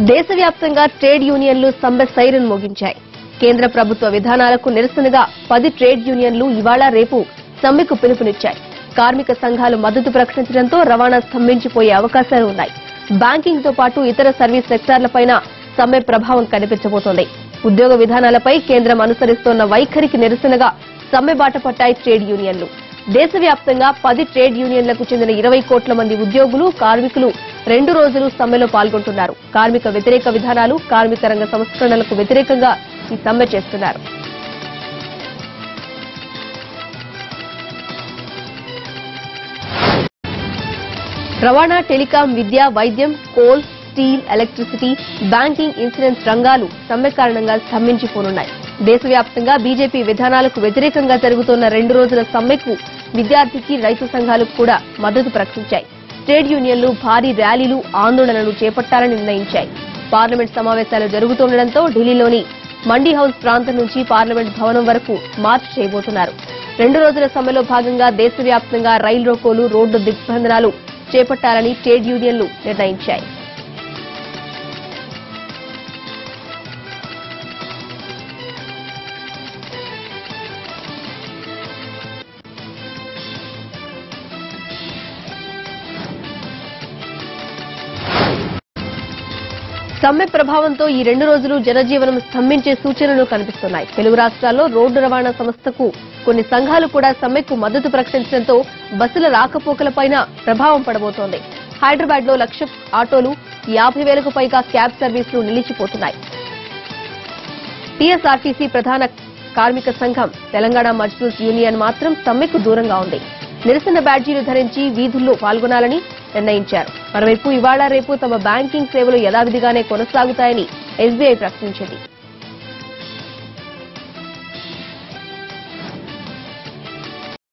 దేశవ్యాప్తంగా ట్రేడ్ యూనియన్లు సమ్మె సైరన్ మోగించాయి. కేంద్ర ప్రభుత్వ విధానాలకు నిరసనగా 10 ట్రేడ్ యూనియన్లు ఇవాళ రేపు సమ్మెకు పిలుపునిచ్చాయి. కార్మిక సంఘాలు మద్దతు ప్రకటించడంతో రవాణా స్తంభించిపోయే అవకాశాలు ఉన్నాయి. బ్యాంకింగ్ తో పాటు ఇతర సర్వీస్ సెక్టార్లపైన సమ్మె ప్రభావం కనిపించబోతోంది. ఉద్యోగ విధానాలపై కేంద్రం అనుసరిస్తోన్న వైఖరికి నిరసనగా సమ్మె బాట పట్టాయి ట్రేడ్ యూనియన్లు. దేశవ్యాప్తంగా 10 ట్రేడ్ యూనియన్లకు చెందిన 20 కోట్ల మంది ఉద్యోగులు, కార్మికులు 2 రోజులు సమ్మెలో పాల్గొంటున్నారు. కార్మిక వ్యతిరేక విధానాలు, కార్మిక రంగ సంస్కరణలకు వ్యతిరేకంగా ఈ సమ్మె చేస్తున్నారు. రవాణా, టెలికాం, విద్య, వైద్యం, coal, steel, electricity, banking, insurance రంగాలు సమ్మె కారణంగా స్తంభించిపోనున్నాయి. దేశవ్యాప్తంగా బీజేపీ విధానాలకు వ్యతిరేకంగా జరుగుతున్న 2 రోజుల సమ్మెకు విద్యార్థికి, రైతు సంఘాలకు కూడా మద్దతు ప్రకటించాయి. ట్రేడ్ యూనియన్లు భారీ ర్యాలీలు, ఆందోళనలు చేపట్టాలని నిర్ణయించాయి. పార్లమెంట్ సమావేశాలు జరుగుతుండటంతో ఢిల్లీలోని మండీ హౌస్ ప్రాంతం నుంచి పార్లమెంట్ భవనం వరకు మార్చ్ చేయబోతున్నారు. 2 రోజుల సమ్మెలో భాగంగా దేశవ్యాప్తంగా రైలు రోకోలు, రోడ్డు దిగ్బంధనాలు చేపట్టాలని ట్రేడ్ యూనియన్లు నిర్ణయించాయి. సమ్మె ప్రభావంతో ఈ 2 రోజులు జనజీవనం స్తంభించే సూచనలు కనిపిస్తున్నాయి. తెలుగు రాష్ట్రాల్లో రోడ్డు రవాణా సంస్థకు కొన్ని సంఘాలు కూడా సమ్మెకు మద్దతు ప్రకటించడంతో బస్సుల రాకపోకలపైన ప్రభావం పడబోతోంది. హైదరాబాద్ లో 1,00,000 ఆటోలు, 50,000కు పైగా క్యాబ్ సర్వీసులు నిలిచిపోతున్నాయి. టీఎస్ఆర్టీసీ ప్రధాన కార్మిక సంఘం తెలంగాణ మజ్దూర్ యూనియన్ మాత్రం సమ్మెకు దూరంగా ఉంది. నిరసన బ్యాడ్జీలు ధరించి వీధుల్లో పాల్గొనాలని నిర్ణయించారు. మరోవైపు ఇవాళ రేపు తమ బ్యాంకింగ్ సేవలు యథావిధిగానే కొనసాగుతాయని ఎస్బీఐ ప్రకటించింది.